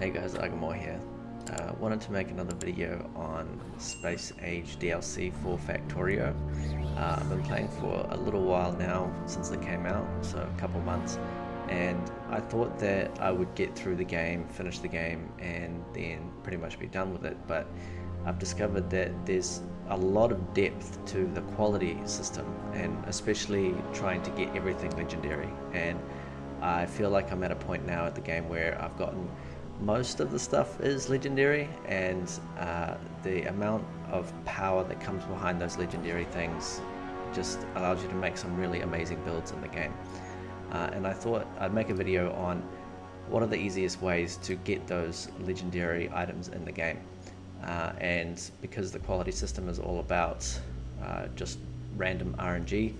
Hey guys, Agamor here. Wanted to make another video on Space Age DLC for Factorio. I've been playing for a little while now since it came out, so a couple months, and I thought that I would get through the game, finish the game, and then pretty much be done with it, but I've discovered that there's a lot of depth to the quality system, and especially trying to get everything legendary. And I feel like I'm at a point now at the game where I've gotten most of the stuff is legendary, and the amount of power that comes behind those legendary things just allows you to make some really amazing builds in the game. And I thought I'd make a video on what are the easiest ways to get those legendary items in the game. And because the quality system is all about just random RNG,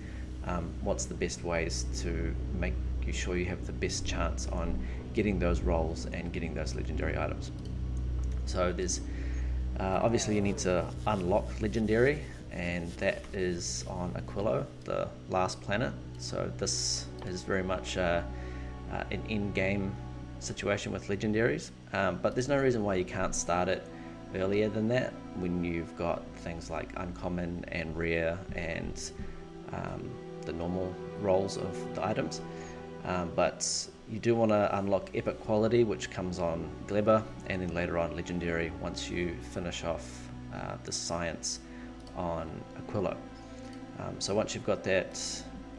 what's the best ways to make you sure you have the best chance on getting those rolls and getting those legendary items. So there's obviously you need to unlock legendary, and that is on Aquilo, the last planet. So this is very much an in-game situation with legendaries, but there's no reason why you can't start it earlier than that when you've got things like uncommon and rare and the normal rolls of the items. But you do want to unlock epic quality, which comes on Gleba, and then later on legendary once you finish off the science on Aquilo. So once you've got that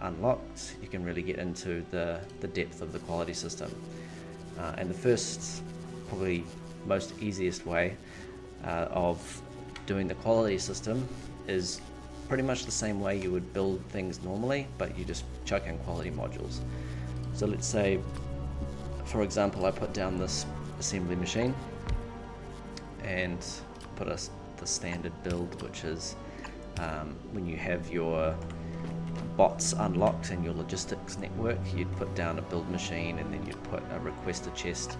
unlocked, you can really get into the depth of the quality system. And the first, probably most easiest way of doing the quality system is pretty much the same way you would build things normally, but you just chuck in quality modules. So let's say, for example, I put down this assembly machine and put the standard build, which is when you have your bots unlocked and your logistics network, you'd put down a build machine, and then you'd put a requester chest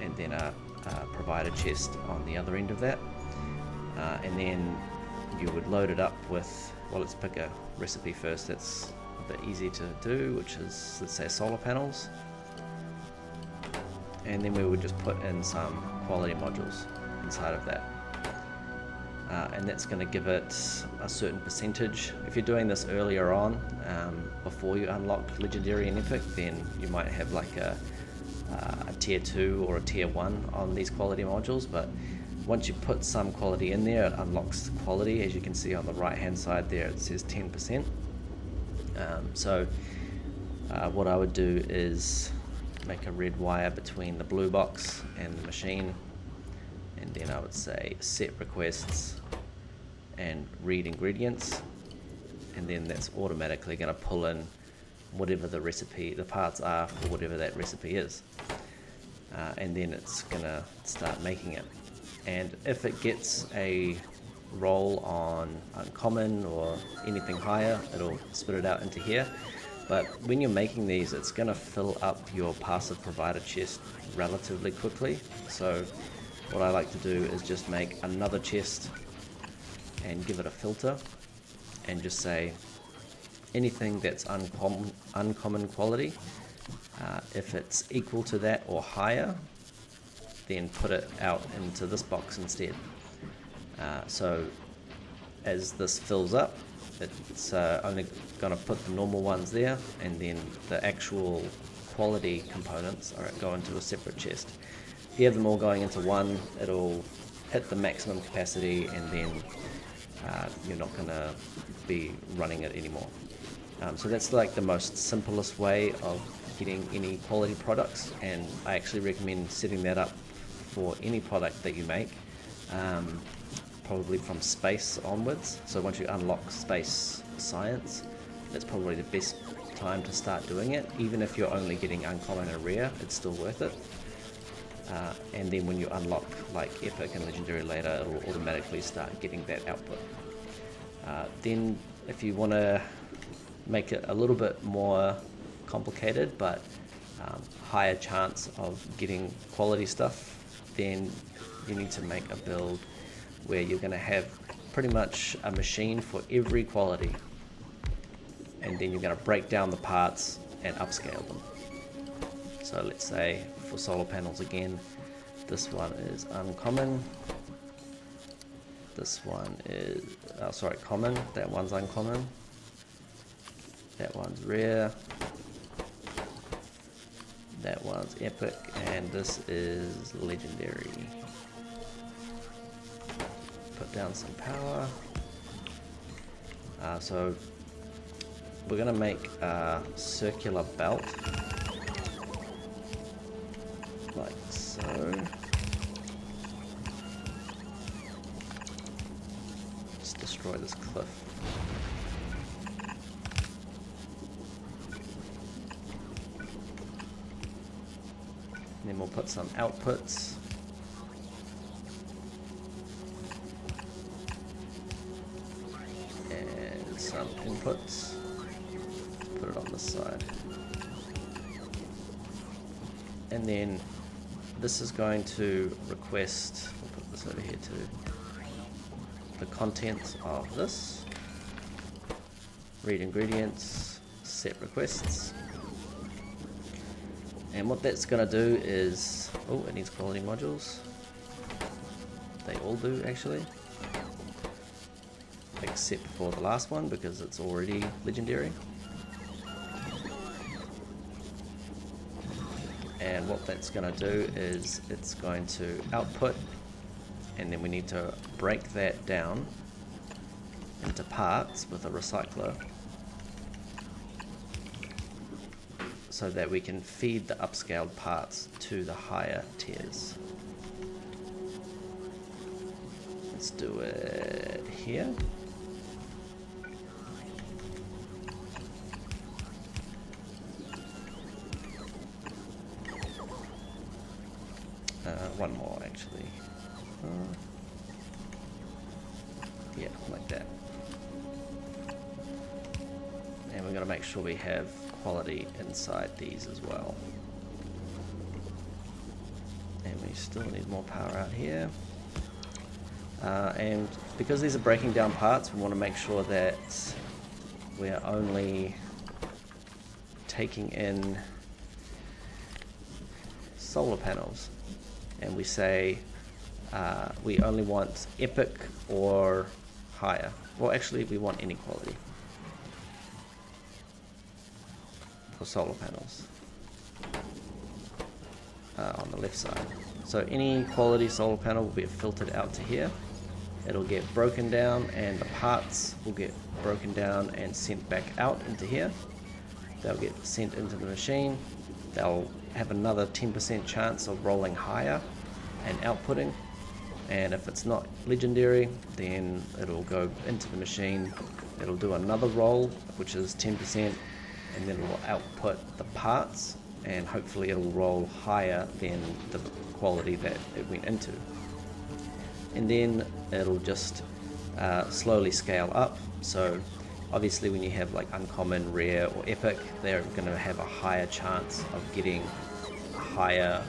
and then a provider chest on the other end of that, and then you would load it up with, well, let's pick a recipe first that's a bit easy to do, which is, let's say, solar panels, and then we would just put in some quality modules inside of that, and that's going to give it a certain percentage. If you're doing this earlier on, before you unlock legendary and epic, then you might have like a tier 2 or a tier 1 on these quality modules, but once you put some quality in there, it unlocks the quality. As you can see on the right hand side there, it says 10%. So what I would do is make a red wire between the blue box and the machine, and then I would say set requests and read ingredients, and then that's automatically going to pull in whatever the recipe, the parts are for whatever that recipe is, and then it's going to start making it. And if it gets a roll on uncommon or anything higher, it'll spit it out into here. But when you're making these, it's going to fill up your passive provider chest relatively quickly. So what I like to do is just make another chest and give it a filter and just say anything that's uncommon quality, if it's equal to that or higher, then put it out into this box instead. So as this fills up, it's only going to put the normal ones there, and then the actual quality components are go into a separate chest. If you have them all going into one, it'll hit the maximum capacity, and then you're not going to be running it anymore. So that's like the most simplest way of getting any quality products, and I actually recommend setting that up for any product that you make, probably from space onwards. So once you unlock space science, that's probably the best time to start doing it. Even if you're only getting uncommon and rare, it's still worth it. And then when you unlock like epic and legendary later, it'll automatically start getting that output. Then if you want to make it a little bit more complicated but higher chance of getting quality stuff, then you need to make a build where you're going to have pretty much a machine for every quality, and then you're going to break down the parts and upscale them. So let's say for solar panels again, This one is uncommon. This one is, sorry, common. That one's uncommon. That one's rare. That one's epic, and this is legendary. Put down some power. So we're gonna make a circular belt, like so. Let's destroy this cliff. And then we'll put some outputs. And some inputs. Put it on this side. And then this is going to request, we'll put this over here too, the contents of this. Read ingredients, set requests. And what that's going to do is, oh, it needs quality modules. They all do actually, except for the last one because it's already legendary. And what that's going to do is it's going to output, and then we need to break that down into parts with a recycler so that we can feed the upscaled parts to the higher tiers. Let's do it here. One more actually. Yeah, like that. And we're going to make sure we have quality inside these as well. And we still need more power out here. And because these are breaking down parts, we want to make sure that we're only taking in solar panels. And we say we only want epic or higher. Well, actually, we want any quality for solar panels on the left side. So any quality solar panel will be filtered out to here. It'll get broken down, and the parts will get broken down and sent back out into here. They'll get sent into the machine. They'll have another 10% chance of rolling higher and outputting, and if it's not legendary, then it'll go into the machine. It'll do another roll, which is 10%, and then it'll output the parts, and hopefully it'll roll higher than the quality that it went into. And then it'll just slowly scale up. So obviously when you have like uncommon, rare or epic, they're going to have a higher chance of getting a higher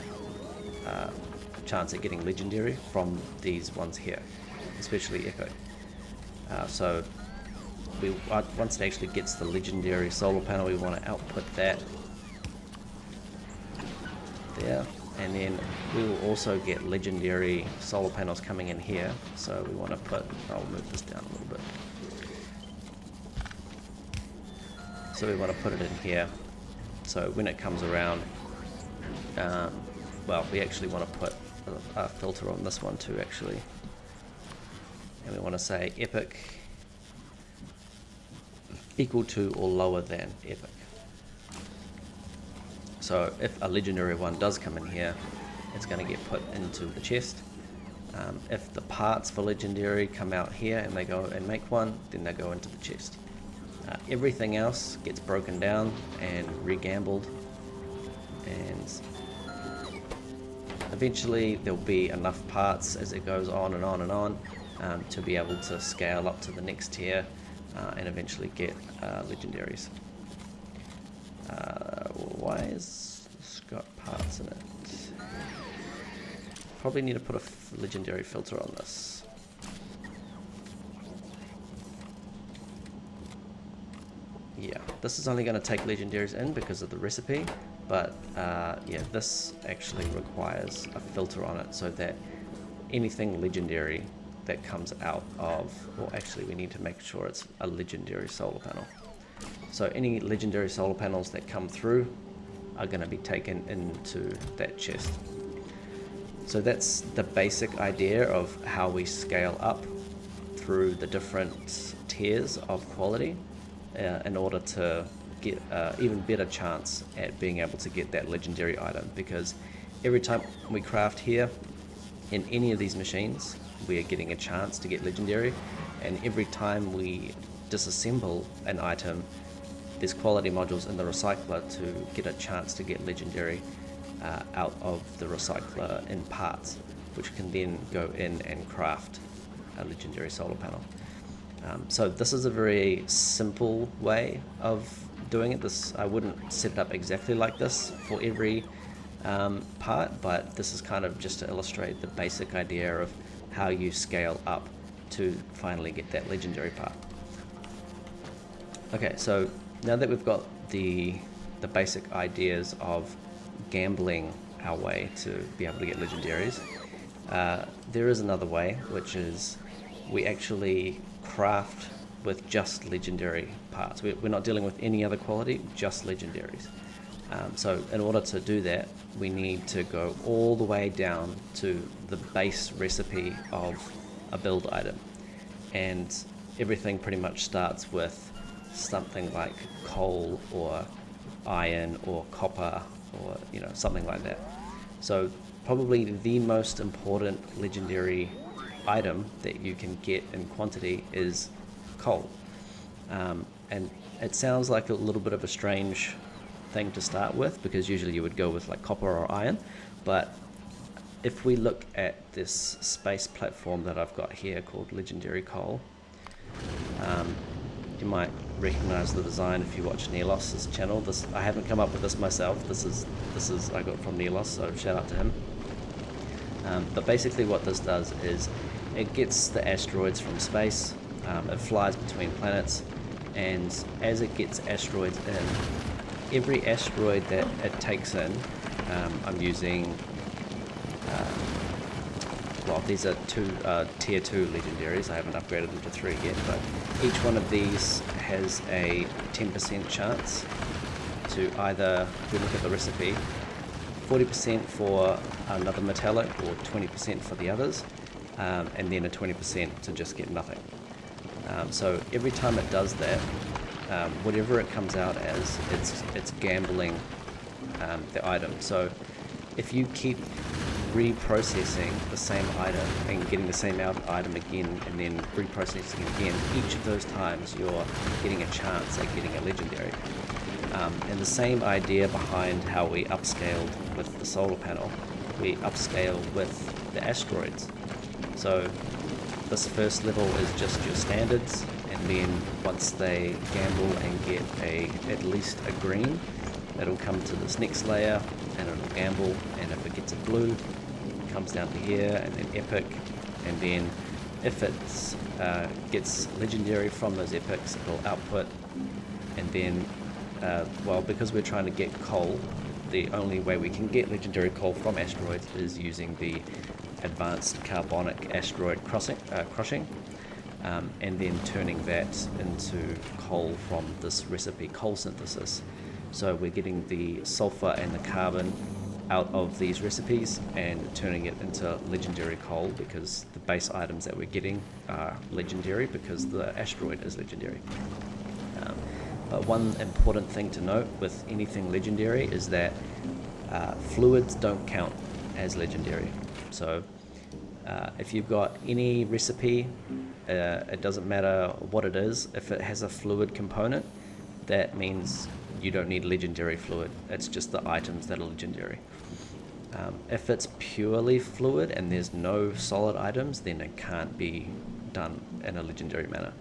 chance at getting legendary from these ones here, especially epic. So once it actually gets the legendary solar panel, we want to output that there, and then we will also get legendary solar panels coming in here. So we want to put, I'll move this down a little bit. So we want to put it in here. So when it comes around, well, we actually want to put a filter on this one too, actually. And we want to say epic equal to or lower than epic. So if a legendary one does come in here, it's going to get put into the chest. If the parts for legendary come out here and they go and make one, then they go into the chest. Everything else gets broken down and re-gambled, and eventually there'll be enough parts as it goes on and on and on to be able to scale up to the next tier and eventually get legendaries. Why is this got parts in it? Probably need to put a legendary filter on this. Yeah, this is only going to take legendaries in because of the recipe, but yeah, this actually requires a filter on it so that anything legendary that comes out of, or actually we need to make sure it's a legendary solar panel. So any legendary solar panels that come through are going to be taken into that chest. So that's the basic idea of how we scale up through the different tiers of quality in order to get even better chance at being able to get that legendary item, because every time we craft here in any of these machines we are getting a chance to get legendary, and every time we disassemble an item there's quality modules in the recycler to get a chance to get legendary out of the recycler in parts, which can then go in and craft a legendary solar panel. So this is a very simple way of doing it. This, I wouldn't set it up exactly like this for every part, but this is kind of just to illustrate the basic idea of how you scale up to finally get that legendary part. Okay, so now that we've got the basic ideas of gambling our way to be able to get legendaries, there is another way, which is we actually craft with just legendary parts. We're not dealing with any other quality, just legendaries. So in order to do that, we need to go all the way down to the base recipe of a build item, and everything pretty much starts with something like coal or iron or copper or something like that. So probably the most important legendary item that you can get in quantity is coal, and it sounds like a little bit of a strange thing to start with, because usually you would go with like copper or iron, but if we look at this space platform that I've got here called Legendary Coal, you might recognize the design if you watch Neilos's channel. I haven't come up with this myself. This is I got from Neilos, so shout out to him. But basically what this does is it gets the asteroids from space, it flies between planets, and as it gets asteroids in, every asteroid that it takes in, I'm using, well, these are two tier 2 legendaries. I haven't upgraded them to 3 yet, but each one of these has a 10% chance to either, if we look at the recipe, 40% for another metallic or 20% for the others, and then a 20% to just get nothing. So every time it does that, whatever it comes out as, it's gambling the item. So if you keep reprocessing the same item and getting the same item again and then reprocessing again, each of those times you're getting a chance at getting a legendary. And the same idea behind how we upscaled with the solar panel, we upscale with the asteroids. So this first level is just your standards, and then once they gamble and get at least a green, it'll come to this next layer and it'll gamble, and if it gets a blue, it comes down to here, and then epic, and then if it gets legendary from those epics, it'll output, and then well, because we're trying to get coal, the only way we can get legendary coal from asteroids is using the advanced carbonic asteroid crushing, and then turning that into coal from this recipe coal synthesis. So we're getting the sulfur and the carbon out of these recipes and turning it into legendary coal, because the base items that we're getting are legendary because the asteroid is legendary. But one important thing to note with anything legendary is that fluids don't count as legendary. So if you've got any recipe, it doesn't matter what it is, if it has a fluid component, that means you don't need legendary fluid. It's just the items that are legendary. If it's purely fluid and there's no solid items, then it can't be done in a legendary manner.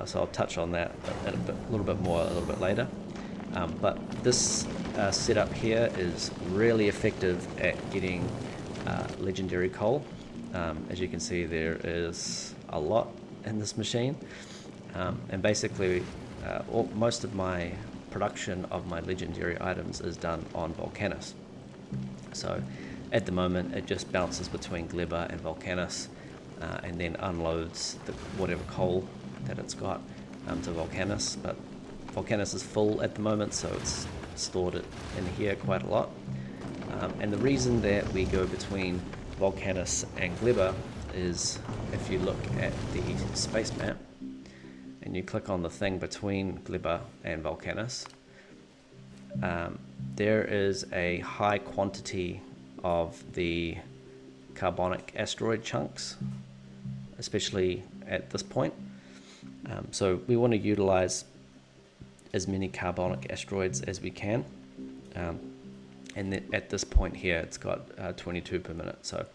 So I'll touch on that a little bit more a little bit later. But this setup here is really effective at getting legendary coal. As you can see, there is a lot in this machine, and basically most of my production of my legendary items is done on Volcanus. So at the moment it just bounces between Gleba and Volcanus, and then unloads whatever coal that it's got to Volcanus, but Volcanus is full at the moment, so it's stored it in here quite a lot. And the reason that we go between Volcanus and Gleba is, if you look at the space map and you click on the thing between Gleba and Volcanus, there is a high quantity of the carbonic asteroid chunks, especially at this point. So we want to utilize as many carbonic asteroids as we can. And then at this point here, it's got 22 per minute. So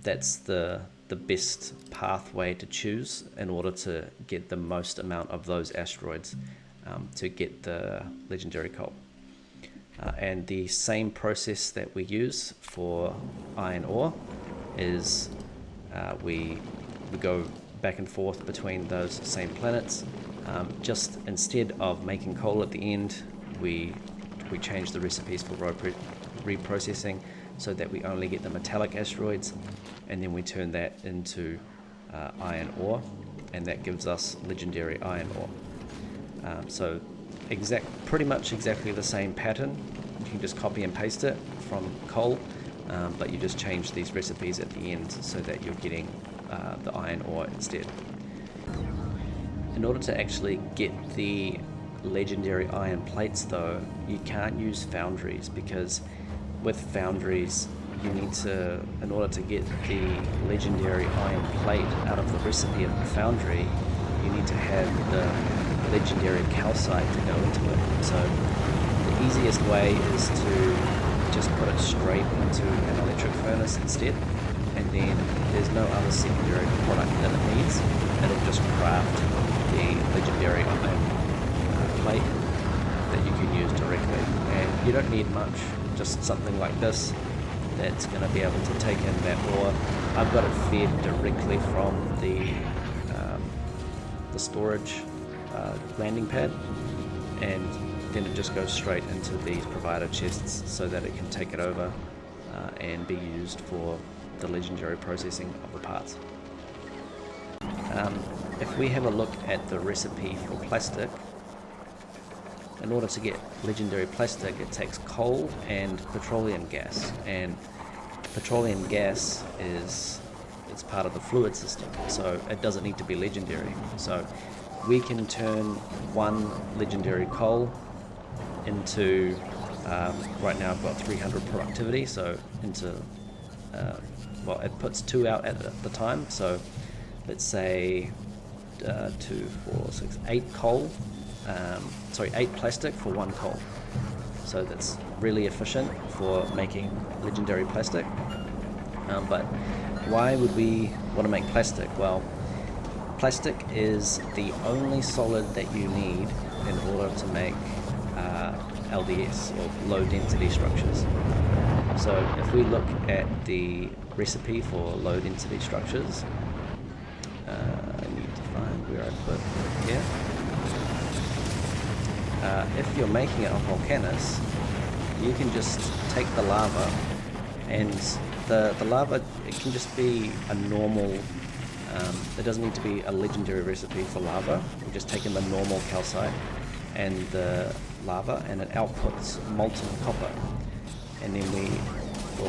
that's the best pathway to choose in order to get the most amount of those asteroids to get the legendary coal. And the same process that we use for iron ore is we go back and forth between those same planets. Just instead of making coal at the end, we change the recipes for reprocessing so that we only get the metallic asteroids, and then we turn that into iron ore, and that gives us legendary iron ore. So pretty much exactly the same pattern. You can just copy and paste it from coal, but you just change these recipes at the end so that you're getting the iron ore instead. In order to actually get the legendary iron plates though, you can't use foundries, because with foundries you need to, in order to get the legendary iron plate out of the recipe of the foundry, you need to have the legendary calcite to go into it. So the easiest way is to just put it straight into an electric furnace instead, and then there's no other secondary product that it needs. It'll just craft the legendary iron plate that you can use directly, and you don't need much, just something like this that's going to be able to take in that ore. I've got it fed directly from the storage landing pad, and then it just goes straight into these provider chests so that it can take it over and be used for the legendary processing of the parts. If we have a look at the recipe for plastic, in order to get legendary plastic, it takes coal and petroleum gas, and petroleum gas it's part of the fluid system, so it doesn't need to be legendary. So we can turn one legendary coal into, right now I've got 300 productivity, so into, well, it puts 2 out at the time, so let's say 2, 4, 6, 8 coal, 8 plastic for 1 coal. So that's really efficient for making legendary plastic. But why would we want to make plastic? Well, plastic is the only solid that you need in order to make LDS, or low density structures. So if we look at the recipe for low density structures, I need to find where I put here. If you're making it on Volcanus, you can just take the lava, and the lava, it can just be a normal, it doesn't need to be a legendary recipe for lava. We're just taking the normal calcite and the lava, and it outputs molten copper, and then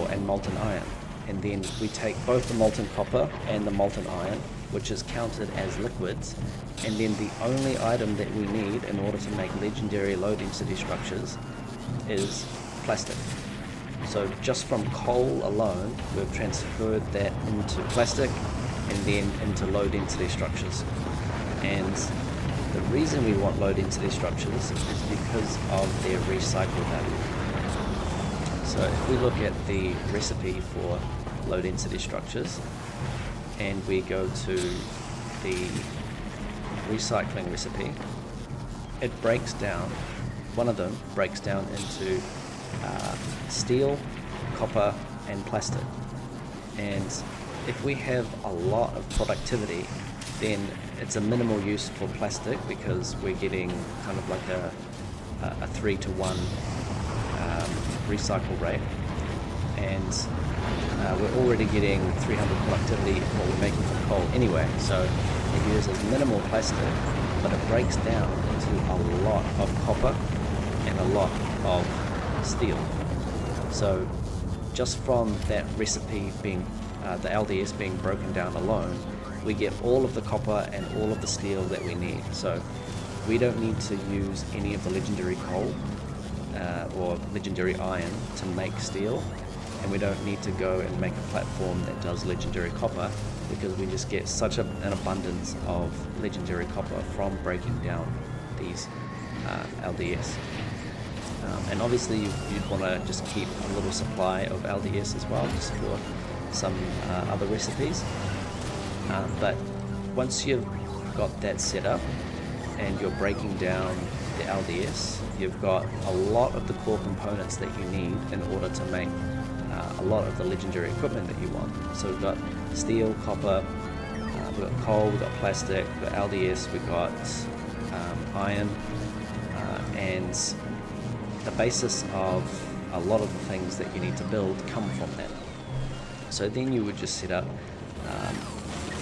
and molten iron, and then we take both the molten copper and the molten iron, which is counted as liquids, and then the only item that we need in order to make legendary low density structures is plastic. So just from coal alone, we've transferred that into plastic and then into low density structures. And the reason we want low density structures is because of their recycle value. So if we look at the recipe for low density structures, and we go to the recycling recipe, it breaks down, one of them breaks down into steel, copper and plastic. And if we have a lot of productivity, then it's a minimal use for plastic, because we're getting kind of like a 3-to-1 recycle rate, and we're already getting 300 productivity in what we're making from coal anyway, so it uses minimal plastic, but it breaks down into a lot of copper and a lot of steel. So just from that recipe being, the LDS being broken down alone, we get all of the copper and all of the steel that we need. So we don't need to use any of the legendary coal or legendary iron to make steel, and we don't need to go and make a platform that does legendary copper, because we just get such an abundance of legendary copper from breaking down these LDS. And obviously you'd want to just keep a little supply of LDS as well, just for some other recipes. But once you've got that set up and you're breaking down the LDS, you've got a lot of the core components that you need in order to make a lot of the legendary equipment that you want. So we've got steel, copper, we've got coal, we've got plastic, we've got LDS, we've got iron, and the basis of a lot of the things that you need to build come from that. So then you would just set up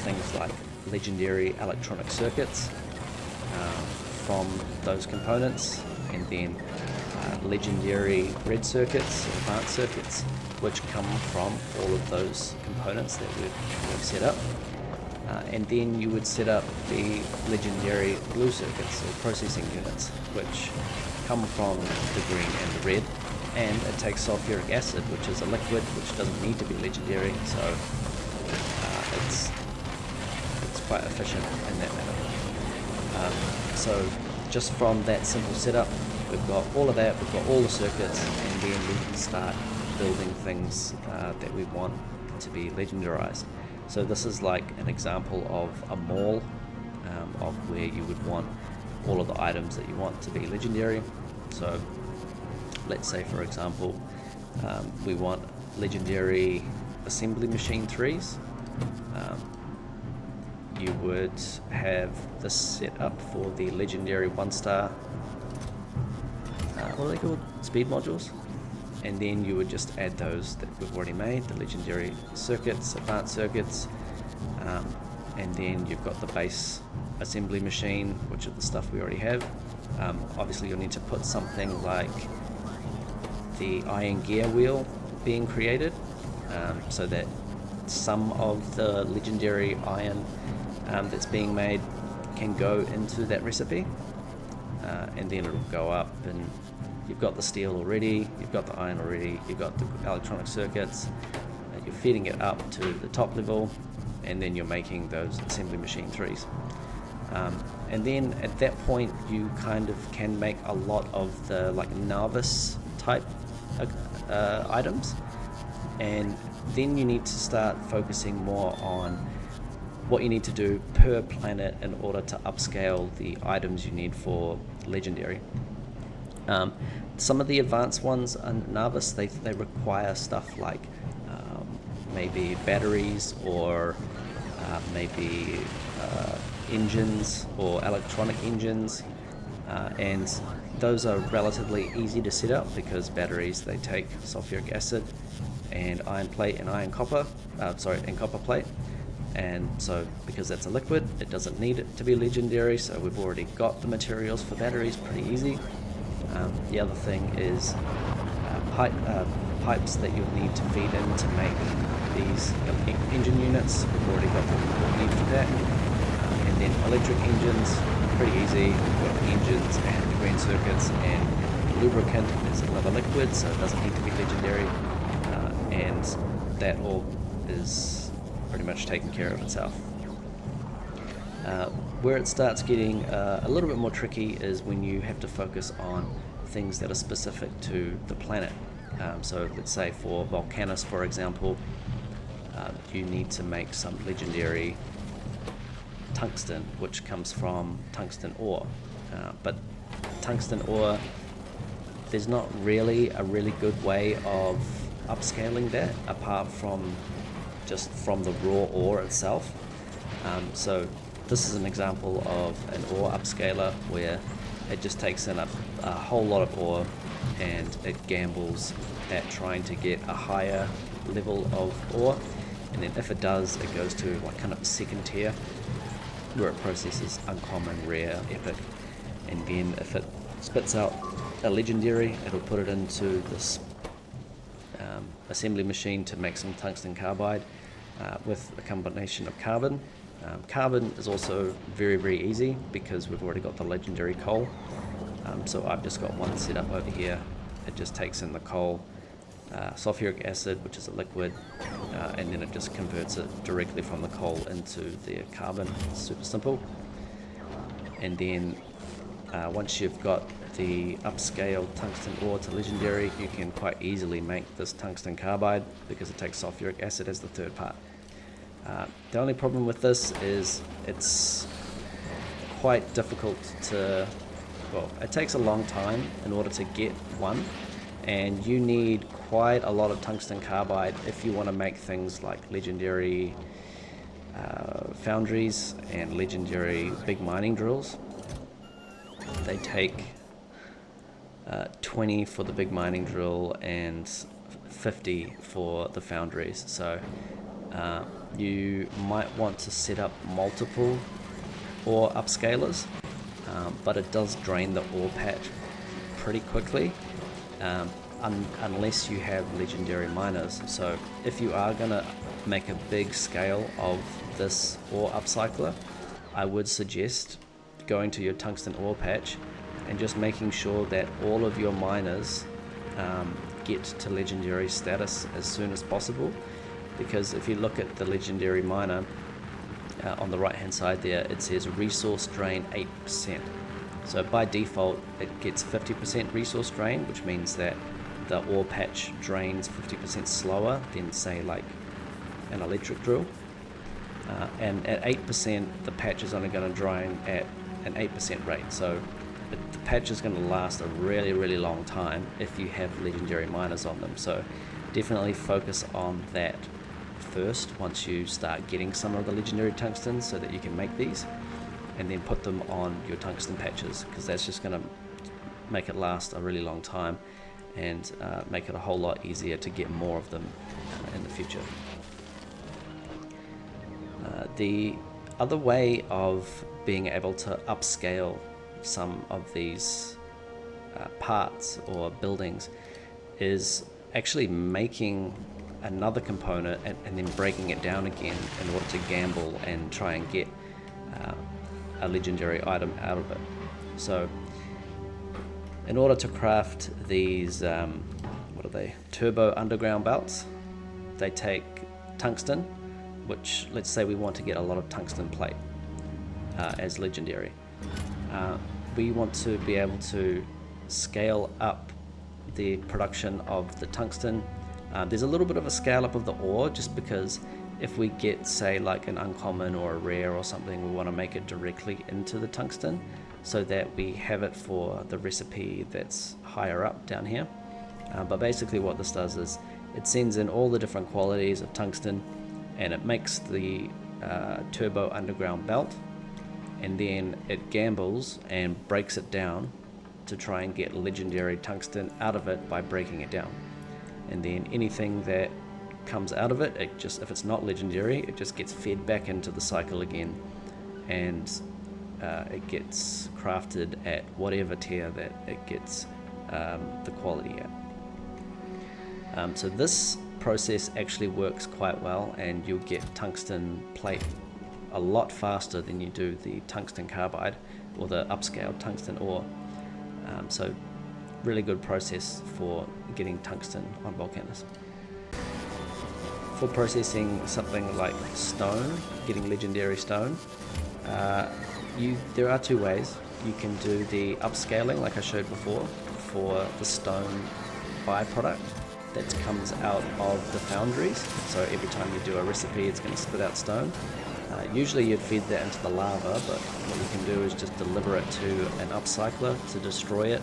things like legendary electronic circuits from those components, and then legendary red circuits, advanced circuits, which come from all of those components that we've set up. And then you would set up the legendary blue circuits or processing units, which come from the green and the red, and it takes sulfuric acid, which is a liquid which doesn't need to be legendary, so it's quite efficient in that manner. So just from that simple setup, we've got all of that, we've got all the circuits, and then we can start building things that we want to be legendarized. So this is like an example of a mall of where you would want all of the items that you want to be legendary. So let's say, for example, we want legendary assembly machine 3s. You would have this set up for the legendary 1-star, what are they called? Speed modules. And then you would just add those that we've already made, the legendary circuits, advanced circuits, and then you've got the base assembly machine, which is the stuff we already have. Obviously you'll need to put something like the iron gear wheel being created, so that some of the legendary iron that's being made can go into that recipe, and then it'll go up, and you've got the steel already, you've got the iron already, you've got the electronic circuits, you're feeding it up to the top level, and then you're making those assembly machine 3s. And then at that point you kind of can make a lot of the like novice type items, and then you need to start focusing more on what you need to do per planet in order to upscale the items you need for legendary. Some of the advanced ones are novice, they require stuff like maybe batteries, or maybe engines or electronic engines, and those are relatively easy to set up because batteries, they take sulfuric acid and iron plate and and copper plate, and so because that's a liquid, it doesn't need it to be legendary, so we've already got the materials for batteries pretty easy. The other thing is pipes that you'll need to feed in to make these engine units. We've already got what we need for that. And then electric engines, pretty easy. We've got the engines and the green circuits, and lubricant is another liquid, so it doesn't need to be legendary. And that all is pretty much taken care of itself. Where it starts getting a little bit more tricky is when you have to focus on things that are specific to the planet. So let's say for Volcanus, for example, you need to make some legendary tungsten, which comes from tungsten ore. But tungsten ore, there's not really a really good way of upscaling that apart from just from the raw ore itself. So this is an example of an ore upscaler where it just takes in a a whole lot of ore, and it gambles at trying to get a higher level of ore, and then if it does, it goes to like kind of a second tier where it processes uncommon, rare, epic, and then if it spits out a legendary, it'll put it into this assembly machine to make some tungsten carbide with a combination of carbon. Carbon is also very easy because we've already got the legendary coal. So I've just got one set up over here. It just takes in the coal, sulfuric acid, which is a liquid, and then it just converts it directly from the coal into the carbon. It's super simple. And then once you've got the upscale tungsten ore to legendary, you can quite easily make this tungsten carbide because it takes sulfuric acid as the third part. The only problem with this is it's quite difficult to, well, it takes a long time in order to get one, and you need quite a lot of tungsten carbide if you want to make things like legendary foundries and legendary big mining drills. They take 20 for the big mining drill and 50 for the foundries. So you might want to set up multiple ore upscalers, but it does drain the ore patch pretty quickly unless you have legendary miners. So if you are going to make a big scale of this ore upcycler, I would suggest going to your tungsten ore patch and just making sure that all of your miners get to legendary status as soon as possible, because if you look at the legendary miner on the right hand side there, it says resource drain 8%. So by default it gets 50% resource drain, which means that the ore patch drains 50% slower than say like an electric drill, and at 8% the patch is only going to drain at an 8% rate. So the patch is going to last a really long time if you have legendary miners on them. So definitely focus on that first once you start getting some of the legendary tungsten, so that you can make these, and then put them on your tungsten patches, because that's just going to make it last a really long time and make it a whole lot easier to get more of them in the future. The other way of being able to upscale some of these parts or buildings is actually making another component and then breaking it down again in order to gamble and try and get a legendary item out of it. So in order to craft these what are they, turbo underground belts, they take tungsten, which let's say we want to get a lot of tungsten plate as legendary. We want to be able to scale up the production of the tungsten. There's a little bit of a scale up of the ore, just because if we get say like an uncommon or a rare or something, we want to make it directly into the tungsten so that we have it for the recipe that's higher up down here. But basically what this does is it sends in all the different qualities of tungsten and it makes the turbo underground belt, and then it gambles and breaks it down to try and get legendary tungsten out of it by breaking it down. And then anything that comes out of it, it just, if it's not legendary, it just gets fed back into the cycle again, and it gets crafted at whatever tier that it gets the quality at. So this process actually works quite well, and you'll get tungsten plate a lot faster than you do the tungsten carbide or the upscaled tungsten ore. So really good process for getting tungsten on volcanoes. For processing something like stone, getting legendary stone, there are two ways. You can do the upscaling like I showed before for the stone byproduct that comes out of the foundries. So every time you do a recipe, it's going to spit out stone. Usually you'd feed that into the lava, but what you can do is just deliver it to an upcycler to destroy it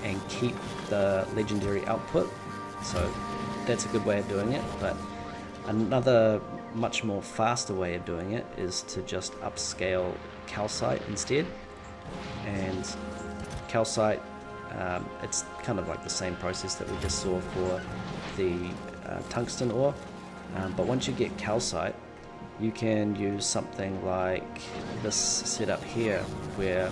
and keep the legendary output. So that's a good way of doing it, but another much more faster way of doing it is to just upscale calcite instead. And calcite, it's kind of like the same process that we just saw for the tungsten ore, but once you get calcite, you can use something like this setup here, where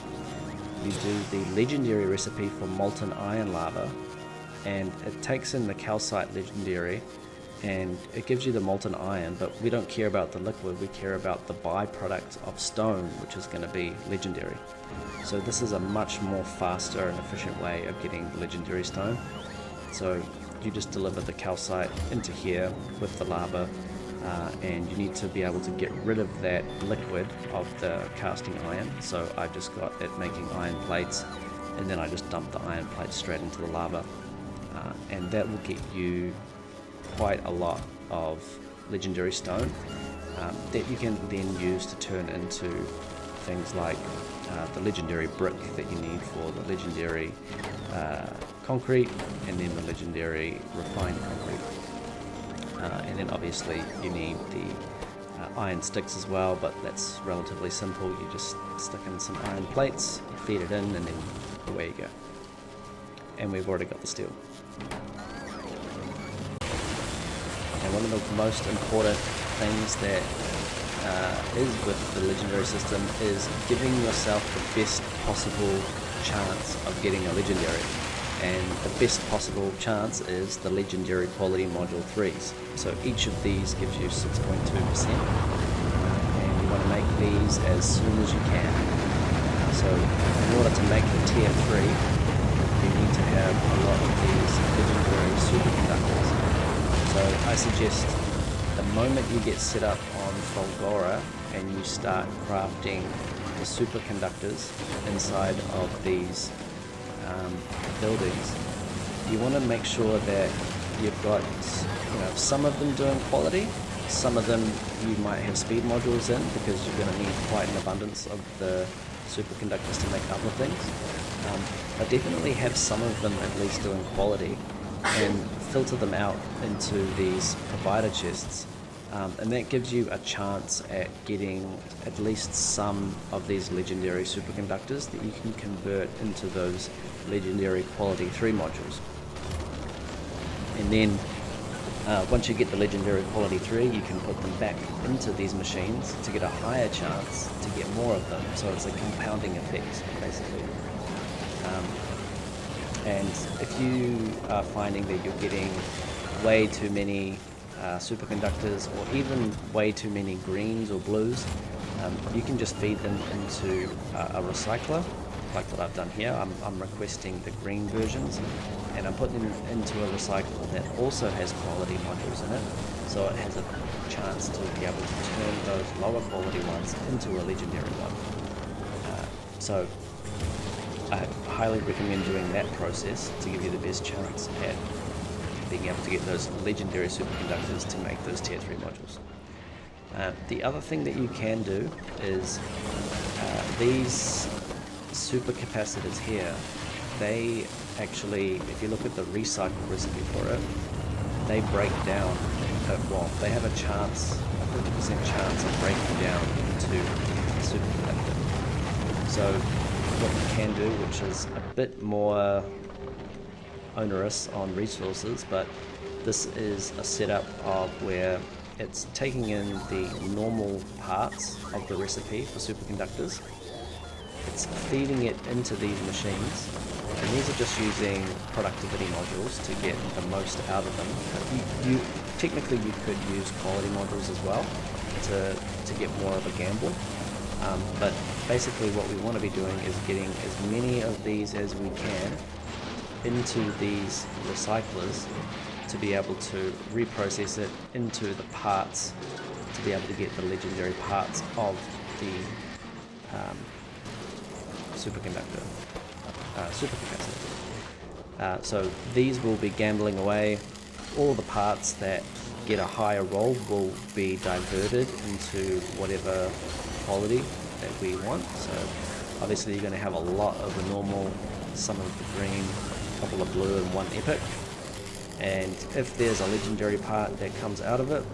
you do the legendary recipe for molten iron lava, and it takes in the calcite legendary and it gives you the molten iron, but we don't care about the liquid, we care about the byproduct of stone, which is going to be legendary. So this is a much more faster and efficient way of getting legendary stone. So you just deliver the calcite into here with the lava, and you need to be able to get rid of that liquid of the casting iron. So I've just got it making iron plates, and then I just dump the iron plates straight into the lava, and that will get you quite a lot of legendary stone that you can then use to turn into things like the legendary brick that you need for the legendary concrete, and then the legendary refined concrete. And then obviously you need the iron sticks as well, but that's relatively simple. You just stick in some iron plates, feed it in, and then away you go. And we've already got the steel. And one of the most important things that is with the legendary system is giving yourself the best possible chance of getting a legendary. And the best possible chance is the legendary quality module 3s. So each of these gives you 6.2%, and you want to make these as soon as you can. So in order to make the tier 3, you need to have a lot of these legendary superconductors. So I suggest the moment you get set up on Fulgora and you start crafting the superconductors inside of these buildings, you want to make sure that you've got, some of them doing quality, some of them you might have speed modules in, because you're going to need quite an abundance of the superconductors to make other things. But definitely have some of them at least doing quality, and filter them out into these provider chests, and that gives you a chance at getting at least some of these legendary superconductors that you can convert into those legendary quality 3 modules. And then once you get the legendary quality 3, you can put them back into these machines to get a higher chance to get more of them. So it's a compounding effect, basically. And if you are finding that you're getting way too many superconductors, or even way too many greens or blues, you can just feed them into a recycler, like what I've done here. I'm requesting the green versions, and I'm putting them into a recycler that also has quality modules in it, so it has a chance to be able to turn those lower quality ones into a legendary one. So I highly recommend doing that process to give you the best chance at being able to get those legendary superconductors to make those tier 3 modules. The other thing that you can do is these supercapacitors here, they actually, if you look at the recycle recipe for it, they break down, well, they have a 50% chance of breaking down into a superconductor. So what you can do, which is a bit more onerous on resources, but this is a setup of where it's taking in the normal parts of the recipe for superconductors, it's feeding it into these machines, and these are just using productivity modules to get the most out of them. Technically you could use quality modules as well to get more of a gamble. But basically what we want to be doing is getting as many of these as we can into these recyclers to be able to reprocess it into the parts, to be able to get the legendary parts of the supercapacitor. So these will be gambling away. All the parts that get a higher roll will be diverted into whatever quality that we want. So obviously you're going to have a lot of the normal, some of the green, a couple of blue, and one epic. And if there's a legendary part that comes out of it,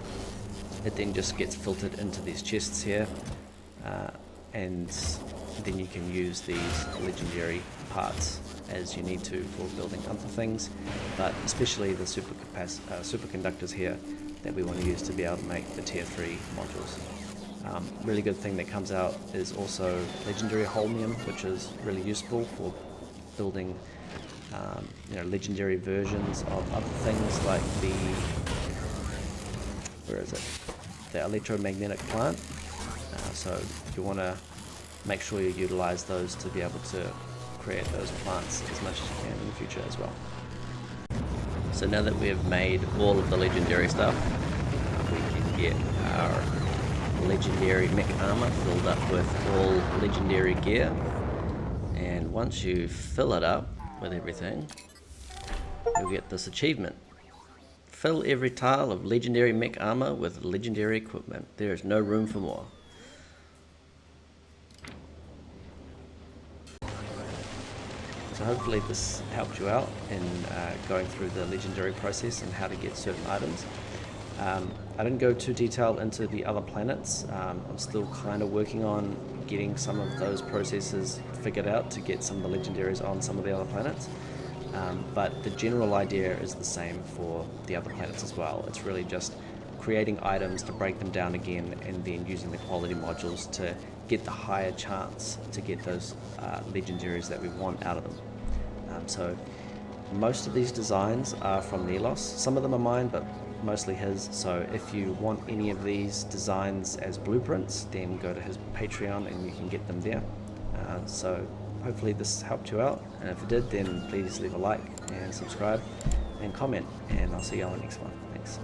it then just gets filtered into these chests here, and then you can use these legendary parts as you need to for building other things, but especially the superconductors here that we want to use to be able to make the tier 3 modules. Really good thing that comes out is also legendary holmium, which is really useful for building legendary versions of other things like the electromagnetic plant. So you want to make sure you utilize those to be able to create those plants as much as you can in the future as well. So now that we have made all of the legendary stuff, we can get our legendary mech armor filled up with all legendary gear. And once you fill it up with everything, you'll get this achievement. Fill every tile of legendary mech armor with legendary equipment. There is no room for more. So hopefully this helped you out in going through the legendary process and how to get certain items. I didn't go too detailed into the other planets. I'm still kind of working on getting some of those processes figured out to get some of the legendaries on some of the other planets. But the general idea is the same for the other planets as well. It's really just creating items to break them down again and then using the quality modules to get the higher chance to get those legendaries that we want out of them. So most of these designs are from Nelos. Some of them are mine, but mostly his. So if you want any of these designs as blueprints, then go to his Patreon and you can get them there. So hopefully this helped you out, and if it did, then please leave a like and subscribe and comment, and I'll see you on the next one. Thanks.